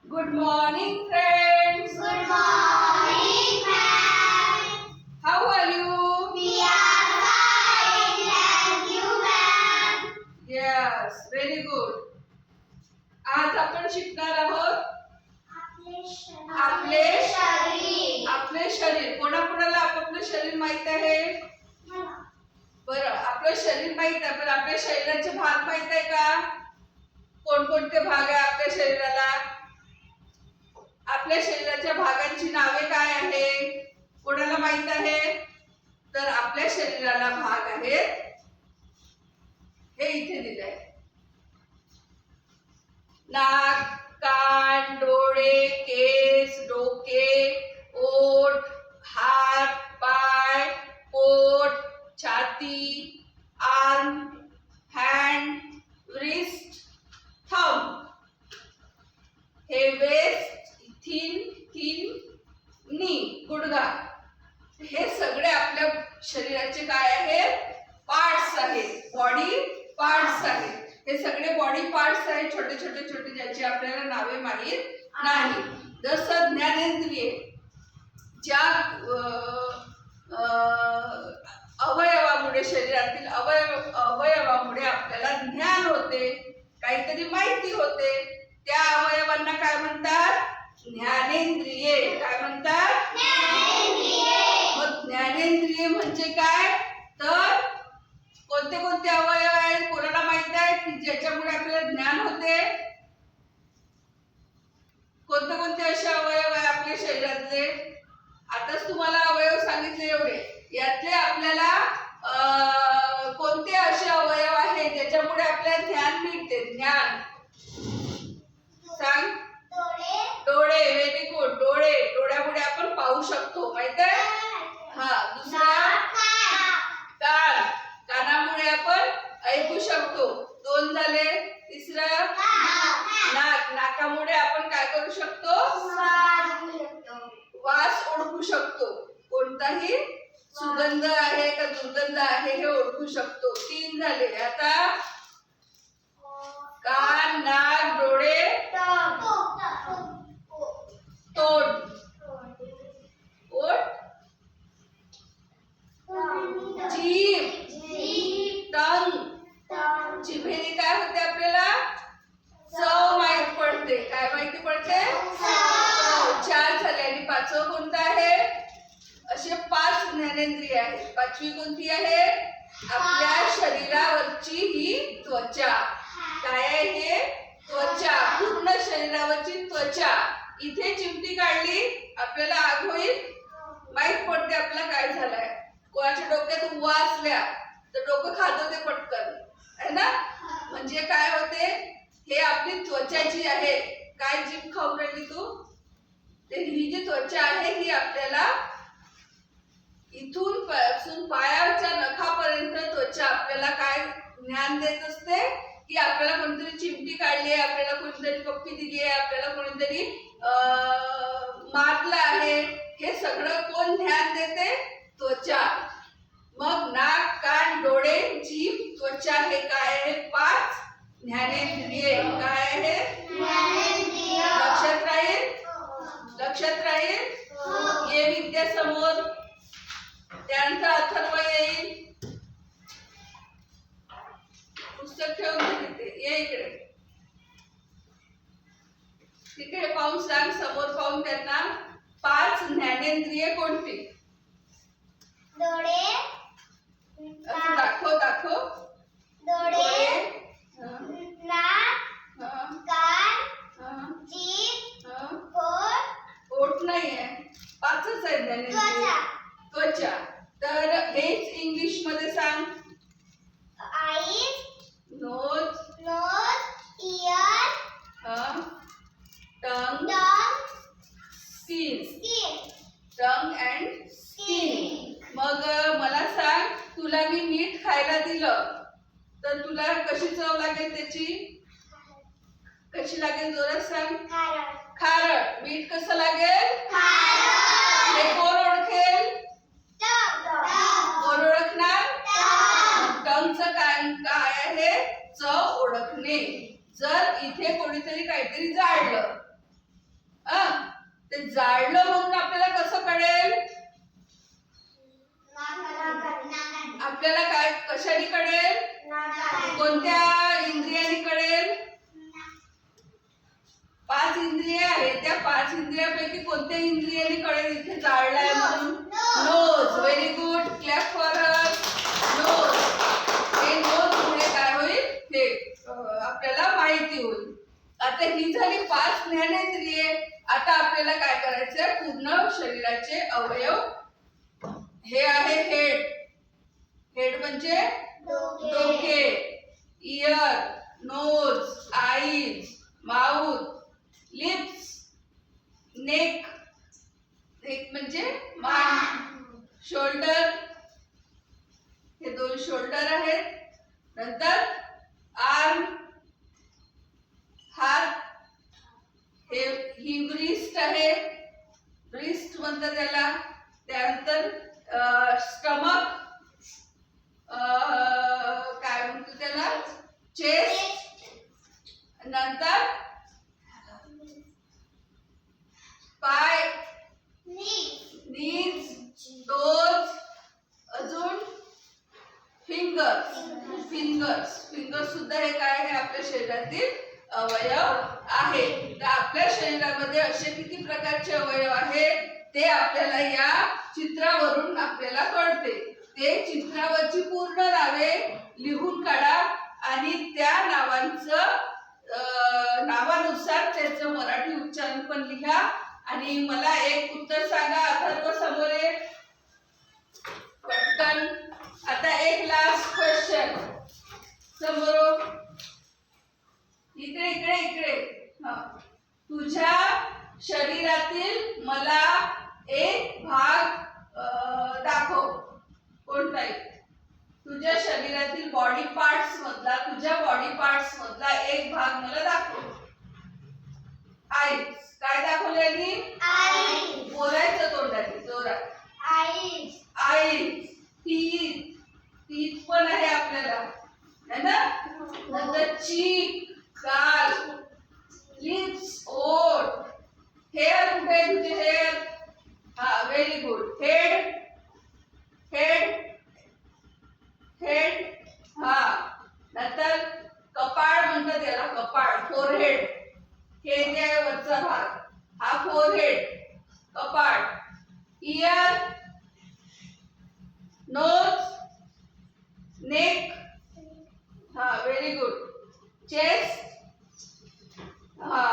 Good morning, friends. Good morning, ma'am. How are you? We are fine, thank you, ma'am. Yes, very good. आज आपण शिकणार आहोत आपले शरीर. कोणाकोणाला आपापलं शरीर माहित आहे? बरं, आपलं शरीर माहित आहे, पण आपल्या शरीराचे भाग माहित आहे का? कोणकोणते भाग आहे आपल्या शरीराला? आपल्या शरीराच्या भागांची नावे काय आहे? कोणाला माहित आहे? तर आपल्या शरीराला भाग आहेत, हे इथे दिलंय. नाक, कान, डोळे, केस, डोके, ओठ, हात, पाय, पोट, छाती, आर्म, हँड, रिस्ट, थंब. हे वेस्ट, नी, गुडघा. हे सगळे आपल्या शरीराचे काय आहेत? पार्ट्स आहेत, बॉडी पार्ट्स आहेत. हे सगळे बॉडी पार्ट्स आहेत, छोटे छोटे छोटे, ज्याची आपल्याला नावे माहीत नाही. जसं ज्ञानेंद्रिय, ज्या अवयवामुळे, शरीरातील अवयवामुळे आपल्याला ज्ञान होते, काहीतरी माहिती होते, त्या अवयवांना काय म्हणतात? ज्ञानेंद्रिये. काय म्हणतात? मग ज्ञानेंद्रिये म्हणजे काय? तर कोणते कोणते अवयव आहेत कोणाला माहित आहे की ज्याच्यामुळे आपल्याला ज्ञान होते? कोणते कोणते असे अवयव आहे आपल्या शरीरातले? आताच तुम्हाला अवयव सांगितले एवढे. यातले आपल्याला कोणते असे अवयव आहेत ज्याच्यामुळे आपल्याला ज्ञान मिळते? ज्ञान सांग. डोळे. Very good. डोळे. डोळ्यामुळे आपण पाहू शकतो, माहित आहे? हा. दुसरा कान. कानामुळे आपण ऐकू शकतो. 2 झाले. तिसरं नाक. नाकामुळे आपण काय करू शकतो? वास ओळखू शकतो. कोणताही सुगंध आहे का दुर्गंध आहे हे ओळखू शकतो. 3 झाले. आता कान, नाक, डोळे, तोंड, ओठ, जीभ, टंग. जिभेने काय होते आपल्याला? चव माहित पडते. काय माहिती पडते? चव. 4 झाले. आणि 5वं कोणतं आहे? असे 5 ज्ञानेंद्रिय आहेत. 5वी कोणती आहे? आपल्या शरीरावरची ही त्वचा. काय आहे हे? त्वचा. पूर्ण शरीरावरची त्वचा. इथे चिमटी काढली, आपल्याला आग होईल, माहित पडते आपल्याला काय झालंय. कोणाच्या डोक्यात उवा असल्या तर डोकं खात होते पटकन, है ना? म्हणजे काय होते? हे आपली त्वचा जी आहे. काय जीभ खाऊन राहिली तू? तर ही जी त्वचा आहे ही आपल्याला इथून पासून पायाच्या नखापर्यंत त्वचा आपल्याला काय ज्ञान देत असते? की आपल्याला कोणीतरी चिमटी काढली आहे, आपल्याला कोणीतरी पप्पी दिली आहे, आपल्याला कोणीतरी मारलं आहे, हे सगळं कोण ज्ञान देते? त्वचा. मग नाक, कान, डोळे, जीभ, त्वचा हे काय आहे? 5 ज्ञानेंद्रिये. काय आहे? लक्षात राहील? लक्षात राहील? ये विद्यासमोर. त्यानंतर अथर्व येईल. पुस्तक ठेवून देते. ये इकडे. तिकडे पाहून सांग, समोर पाहून त्यांना 5 ज्ञानेंद्रिये कोणती? डोळे. दाखव. डोळे, नाक, कान, जीभ, ओठ नाहीये. 5च आहे ज्ञानेंद्रिय. त्वचा. तर हेच इंग्लिश मध्ये सांग. Eyes, nose, ear, tongue, skin. Tongue and skin. मग मला सांग, तुला मी मीठ खायला दिलं तर तुला कशी चव लागेल त्याची? कशी लागेल? जोरात सांग. खारट. मीठ कसं लागेल? हे कोण ओळखेल? कोण ओळखणार? टंगचं काय आहे? चव ओळखणे. जर इथे कोणीतरी काहीतरी जाळलं ते जाळलं म्हणून आपल्याला कसं कळेल? आपल्याला काय कशाने कळेल? कोणत्या इंद्रियाने कळेल? 5 इंद्रिय आहेत. त्या 5 इंद्रियापैकी कोणत्या इंद्रियाने कळेल इथे जाळलाय म्हणून? Nose. Very good. Clap for nose. हे नोज मुळे काय होईल ते आपल्याला माहिती होईल. आता ही झाली 5 ज्ञानेंद्रिये. आता आपल्याला काय करायचंय? पूर्ण शरीराचे अवयव. हे आहे हेड. हेड म्हणजे डोके. Ear, nose, eyes, mouth, lips, neck. Neck म्हणजे मान. शोल्डर, हे 2 शोल्डर आहेत. नंतर आर्म, हात. ही ब्रिस्ट आहे. ब्रिस्ट म्हणतात त्याला. त्यानंतर स्टमक, काय म्हणतो त्याला? चेस्ट. नंतर पाय, नीज, टोज. अजून फिंगर्स. फिंगर्स सुद्धा हे काय आहे? आपल्या शरीरातील अवयव आहे. तर आपल्या शरीरामध्ये असे किती प्रकारचे अवयव आहेत ते आपल्याला या चित्रावरून आपल्याला कळते. ते चित्रावरची पूर्ण नावे लिहून काढा आणि त्या नावानुसार त्याचं मराठी उच्चारण पण लिहा आणि मला एक उत्तर सांगा. अथर्व समोर ये पटकन. आता एक लास्ट क्वेश्चन. समोर इकडे इकडे इकडे. तुझ्या शरीरातील मला एक भाग दाखव. कोणताही तुझ्या शरीरातील बॉडी पार्ट्स मधला, तुझ्या बॉडी पार्ट्स मधला एक भाग मला दाखव. आईज. काय दाखवलेली? बोलायचं तोंडाने जोरात. आईज. टीथ पण आहे आपल्याला, है ना? नंतर चीक, गाल, लिप्स, ओठ. हेअर कुठे आहे तुझे? हेअर. हा, व्हेरी गुड. हेड. हा. नंतर कपाळ म्हणतात त्याला. कपाळ, फोरहेड. हे जे आहे वरचा भाग, हा फोरहेड, कपाळ. Ear, nose, neck. हा, व्हेरी गुड. चेस्ट. हा.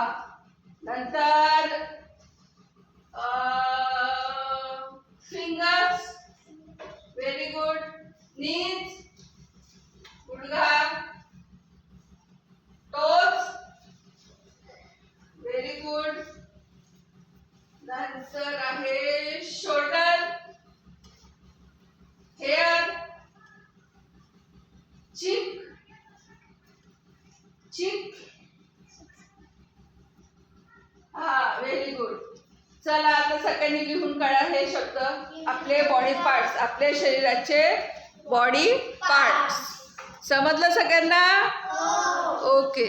नंतर फिंगर्स. Very good. नीज, गुडघा. टोज. Very good. नंतर आहे शोल्डर, हेअर, चिक. हा, व्हेरी गुड. चला आता सगळ्यांनी लिहून काढा हे शब्द. आपले बॉडी पार्ट्स, आपल्या शरीराचे बॉडी पार्ट्स. समजलं सगळ्यांना? ओके.